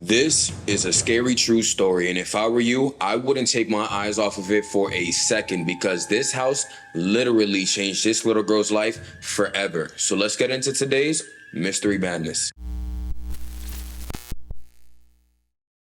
This is a scary true story, and if I were you, I wouldn't take my eyes off of it for a second because this house literally changed this little girl's life forever. So let's get into today's Mystery Madness.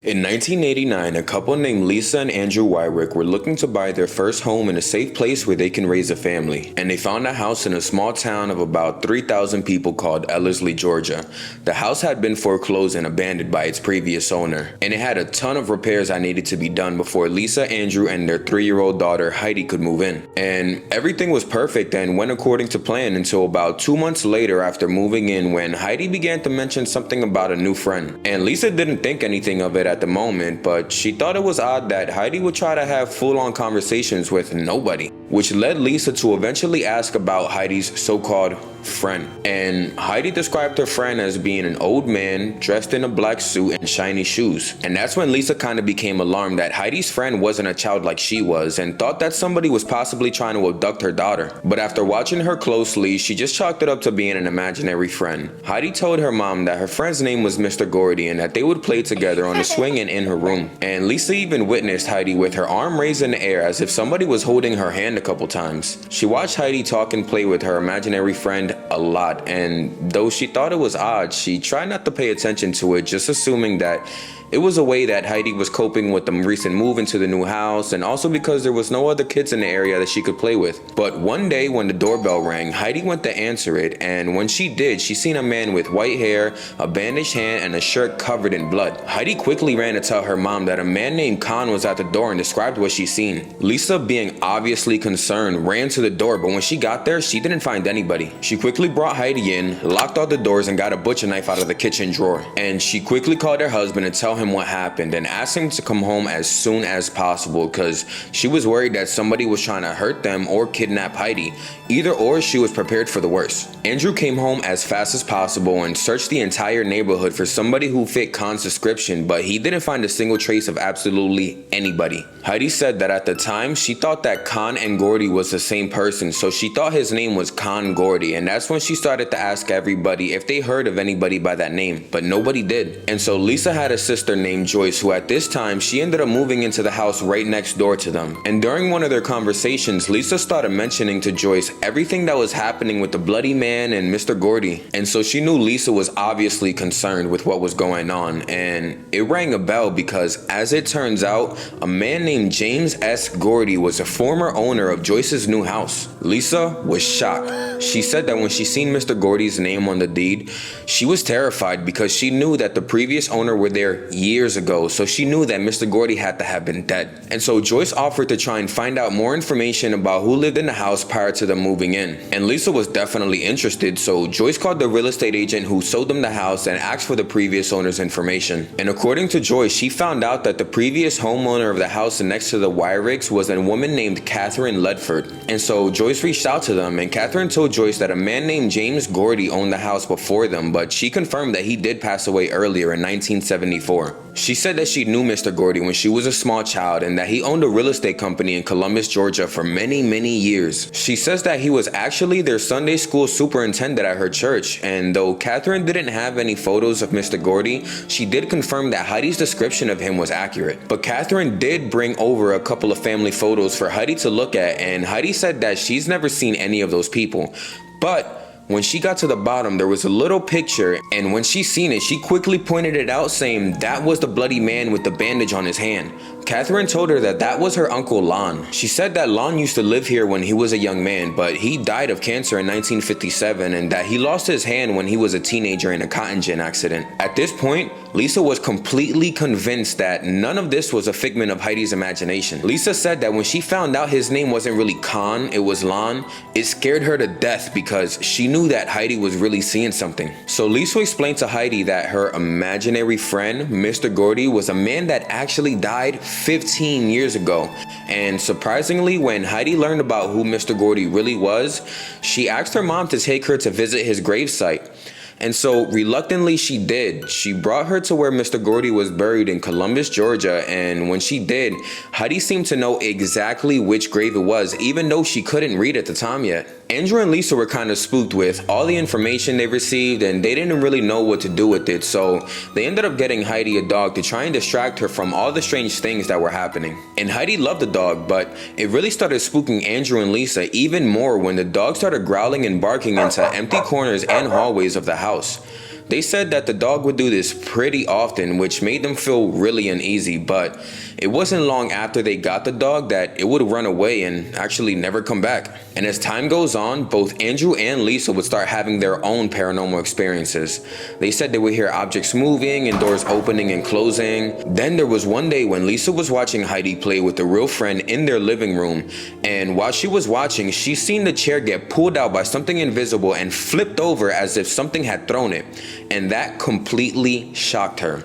In 1989, a couple named Lisa and Andrew Wyrick were looking to buy their first home in a safe place where they can raise a family, and they found a house in a small town of about 3,000 people called Ellerslie, Georgia. The house had been foreclosed and abandoned by its previous owner, and it had a ton of repairs that needed to be done before Lisa, Andrew, and their 3-year-old daughter Heidi could move in. And everything was perfect and went according to plan until about 2 months later after moving in, when Heidi began to mention something about a new friend. And Lisa didn't think anything of it at the moment, but she thought it was odd that Heidi would try to have full-on conversations with nobody, which led Lisa to eventually ask about Heidi's so-called friend. And Heidi described her friend as being an old man dressed in a black suit and shiny shoes. And that's when Lisa kind of became alarmed that Heidi's friend wasn't a child like she was, and thought that somebody was possibly trying to abduct her daughter. But after watching her closely, she just chalked it up to being an imaginary friend. Heidi told her mom that her friend's name was Mr. Gordy and that they would play together on the swing and in her room. And Lisa even witnessed Heidi with her arm raised in the air as if somebody was holding her hand a couple times. She watched Heidi talk and play with her imaginary friend a lot, and though she thought it was odd, she tried not to pay attention to it, just assuming that it was a way that Heidi was coping with the recent move into the new house, and also because there was no other kids in the area that she could play with. But one day when the doorbell rang, Heidi went to answer it, and when she did, she seen a man with white hair, a bandaged hand, and a shirt covered in blood. Heidi quickly ran to tell her mom that a man named Khan was at the door and described what she seen. Lisa, being obviously concerned, ran to the door, but when she got there, she didn't find anybody. She quickly brought Heidi in, locked all the doors, and got a butcher knife out of the kitchen drawer. And she quickly called her husband to tell him what happened and asked him to come home as soon as possible because she was worried that somebody was trying to hurt them or kidnap Heidi. Either or, she was prepared for the worst. Andrew came home as fast as possible and searched the entire neighborhood for somebody who fit Khan's description, but he didn't find a single trace of absolutely anybody. Heidi said that at the time she thought that Khan and Gordy was the same person, so she thought his name was Khan Gordy, and that's when she started to ask everybody if they heard of anybody by that name, but nobody did. And so Lisa had a sister named Joyce, who at this time she ended up moving into the house right next door to them. And during one of their conversations, Lisa started mentioning to Joyce everything that was happening with the bloody man and Mr. Gordy. And so she knew Lisa was obviously concerned with what was going on, and it rang a bell because, as it turns out, a man named James S. Gordy was a former owner of Joyce's new house. Lisa was shocked. She said that when she seen Mr. Gordy's name on the deed, she was terrified because she knew that the previous owner were there years ago, so she knew that Mr. Gordy had to have been dead. And so Joyce offered to try and find out more information about who lived in the house prior to them moving in. And Lisa was definitely interested, so Joyce called the real estate agent who sold them the house and asked for the previous owner's information. And according to Joyce, she found out that the previous homeowner of the house next to the Wyricks was a woman named Catherine Ledford. And so Joyce reached out to them, and Catherine told Joyce that a man named James Gordy owned the house before them, but she confirmed that he did pass away earlier in 1974. She said that she knew Mr. Gordy when she was a small child and that he owned a real estate company in Columbus, Georgia for many years. She says that he was actually their Sunday school superintendent at her church, and though Catherine didn't have any photos of Mr. Gordy, she did confirm that Heidi's description of him was accurate. But Catherine did bring over a couple of family photos for Heidi to look at, and Heidi said that she's never seen any of those people. But when she got to the bottom, there was a little picture, and when she seen it, she quickly pointed it out, saying that was the bloody man with the bandage on his hand. Catherine told her that that was her uncle Lon. She said that Lon used to live here when he was a young man, but he died of cancer in 1957, and that he lost his hand when he was a teenager in a cotton gin accident. At this point, Lisa was completely convinced that none of this was a figment of Heidi's imagination. Lisa said that when she found out his name wasn't really Khan, it was Lon, it scared her to death because she knew that Heidi was really seeing something. So Lisa explained to Heidi that her imaginary friend, Mr. Gordy, was a man that actually died 15 years ago. And surprisingly, when Heidi learned about who Mr. Gordy really was, she asked her mom to take her to visit his gravesite. And so reluctantly she did. She brought her to where Mr. Gordy was buried in Columbus, Georgia, and when she did, Heidi seemed to know exactly which grave it was, even though she couldn't read at the time yet. Andrew and Lisa were kind of spooked with all the information they received, and they didn't really know what to do with it, so they ended up getting Heidi a dog to try and distract her from all the strange things that were happening. And Heidi loved the dog, but it really started spooking Andrew and Lisa even more when the dog started growling and barking into empty corners and hallways of the house. They said that the dog would do this pretty often, which made them feel really uneasy, but it wasn't long after they got the dog that it would run away and actually never come back. And as time goes on, both Andrew and Lisa would start having their own paranormal experiences. They said they would hear objects moving and doors opening and closing. Then there was one day when Lisa was watching Heidi play with a real friend in their living room, and while she was watching, she seen the chair get pulled out by something invisible and flipped over as if something had thrown it, and that completely shocked her.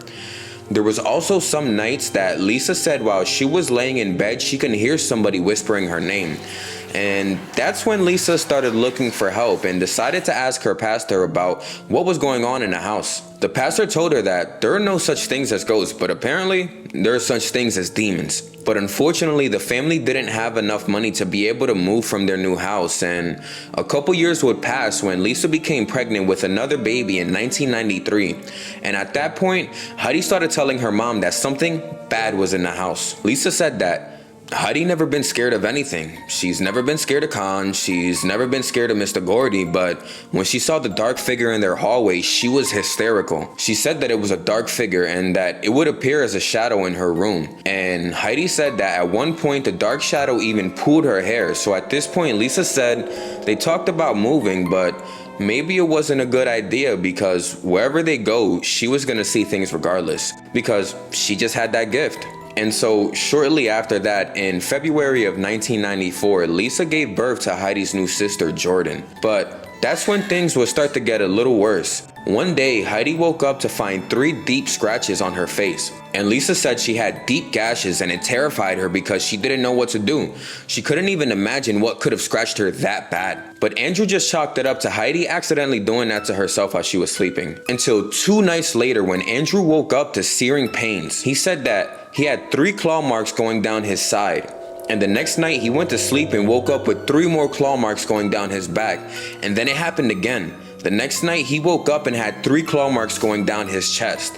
There was also some nights that Lisa said while she was laying in bed, she could hear somebody whispering her name. And that's when Lisa started looking for help and decided to ask her pastor about what was going on in the house. The pastor told her that there are no such things as ghosts, but apparently there are such things as demons. But unfortunately, the family didn't have enough money to be able to move from their new house, and a couple years would pass when Lisa became pregnant with another baby in 1993. And at that point, Heidi started telling her mom that something bad was in the house. Lisa said that Heidi never been scared of anything. She's never been scared of Khan. She's never been scared of Mr. Gordy, but when she saw the dark figure in their hallway, she was hysterical. She said that it was a dark figure and that it would appear as a shadow in her room. And Heidi said that at one point, the dark shadow even pulled her hair. So at this point, Lisa said they talked about moving, but maybe it wasn't a good idea because wherever they go, she was gonna see things regardless because she just had that gift. And so shortly after that, in February of 1994, Lisa gave birth to Heidi's new sister, Jordan. But that's when things would start to get a little worse. One day, Heidi woke up to find 3 deep scratches on her face. And Lisa said she had deep gashes and it terrified her because she didn't know what to do. She couldn't even imagine what could have scratched her that bad. But Andrew just chalked it up to Heidi accidentally doing that to herself while she was sleeping. Until 2 nights later when Andrew woke up to searing pains. He said that he had 3 claw marks going down his side. And the next night he went to sleep and woke up with 3 more claw marks going down his back. And then it happened again. The next night he woke up and had 3 claw marks going down his chest.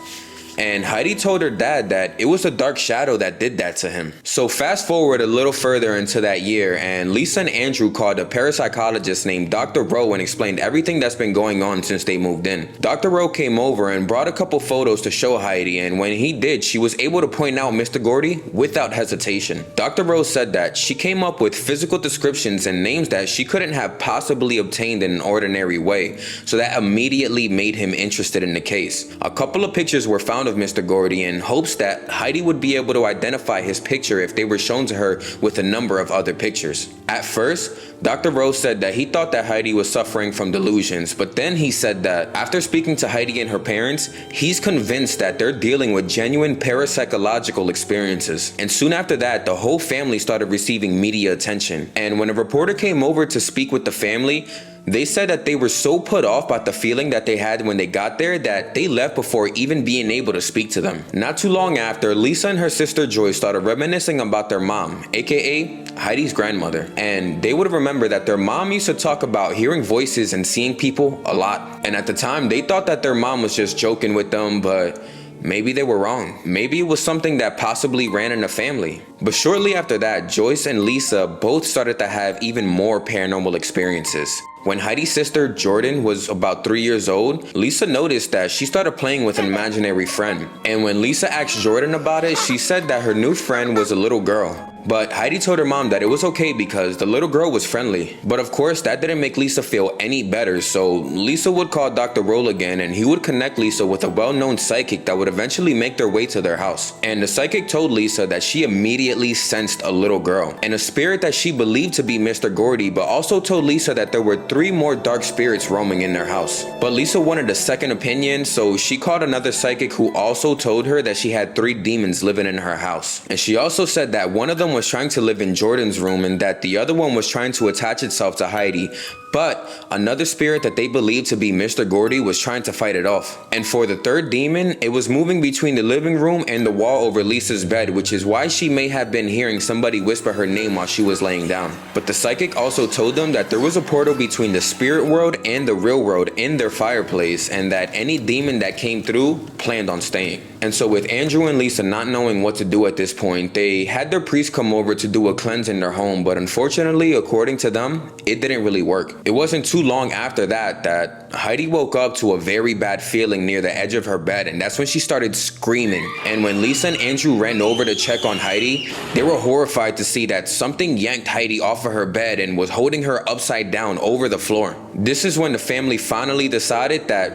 And Heidi told her dad that it was a dark shadow that did that to him. So fast forward a little further into that year, and Lisa and Andrew called a parapsychologist named Dr. Rowe and explained everything that's been going on since they moved in. Dr. Rowe came over and brought a couple photos to show Heidi, and when he did, she was able to point out Mr. Gordy without hesitation. Dr. Rowe said that she came up with physical descriptions and names that she couldn't have possibly obtained in an ordinary way, so that immediately made him interested in the case. A couple of pictures were found of Mr. Gordy in hopes that Heidi would be able to identify his picture if they were shown to her with a number of other pictures. At first, Dr. Rose said that he thought that Heidi was suffering from delusions, but then he said that after speaking to Heidi and her parents, he's convinced that they're dealing with genuine parapsychological experiences. And soon after that, the whole family started receiving media attention. And when a reporter came over to speak with the family, they said that they were so put off by the feeling that they had when they got there that they left before even being able to speak to them. Not too long after, Lisa and her sister Joy started reminiscing about their mom, aka Heidi's grandmother. And they would remember that their mom used to talk about hearing voices and seeing people a lot. And at the time, they thought that their mom was just joking with them, but maybe they were wrong. Maybe it was something that possibly ran in the family. But shortly after that, Joyce and Lisa both started to have even more paranormal experiences. When Heidi's sister Jordan was about 3 years old, Lisa noticed that she started playing with an imaginary friend. And when Lisa asked Jordan about it, she said that her new friend was a little girl. But Heidi told her mom that it was okay because the little girl was friendly. But of course, that didn't make Lisa feel any better, so Lisa would call Dr. Roll again and he would connect Lisa with a well-known psychic that would eventually make their way to their house. And the psychic told Lisa that she immediately sensed a little girl and a spirit that she believed to be Mr. Gordy, but also told Lisa that there were 3 more dark spirits roaming in their house. But Lisa wanted a second opinion, so she called another psychic who also told her that she had 3 demons living in her house. And she also said that one of them them was trying to live in Jordan's room and that the other one was trying to attach itself to Heidi. But another spirit that they believed to be Mr. Gordy was trying to fight it off. And for the third demon, it was moving between the living room and the wall over Lisa's bed, which is why she may have been hearing somebody whisper her name while she was laying down. But the psychic also told them that there was a portal between the spirit world and the real world in their fireplace, and that any demon that came through planned on staying. And so with Andrew and Lisa not knowing what to do at this point, they had their priest come over to do a cleanse in their home, but unfortunately, according to them, it didn't really work. It wasn't too long after that Heidi woke up to a very bad feeling near the edge of her bed, and that's when she started screaming. And when Lisa and Andrew ran over to check on Heidi, they were horrified to see that something yanked Heidi off of her bed and was holding her upside down over the floor. This is when the family finally decided that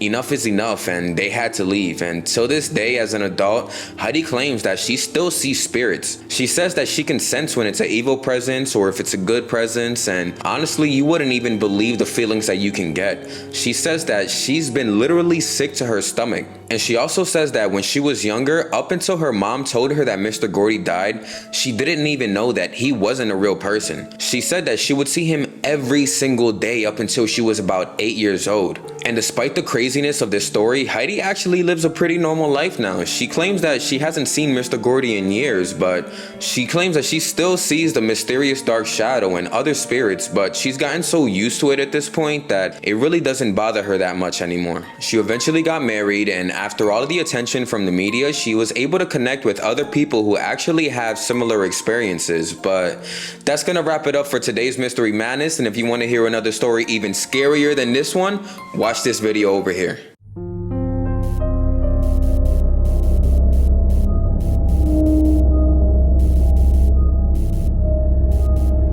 enough is enough and they had to leave. And till this day, as an adult, Heidi claims that she still sees spirits. She says that she can sense when it's an evil presence or if it's a good presence, and honestly, you wouldn't even believe the feelings that you can get. She says that she's been literally sick to her stomach. And she also says that when she was younger, up until her mom told her that Mr. Gordy died, she didn't even know that he wasn't a real person. She said that she would see him every single day up until she was about 8 years old. And despite the craziness of this story, Heidi actually lives a pretty normal life now. She claims that she hasn't seen Mr. Gordy in years, but she claims that she still sees the mysterious dark shadow and other spirits, but she's gotten so used to it at this point that it really doesn't bother her that much anymore. She eventually got married, and after all of the attention from the media, she was able to connect with other people who actually have similar experiences. But that's gonna wrap it up for today's Mystery Madness, and if you want to hear another story even scarier than this one, watch this video over here.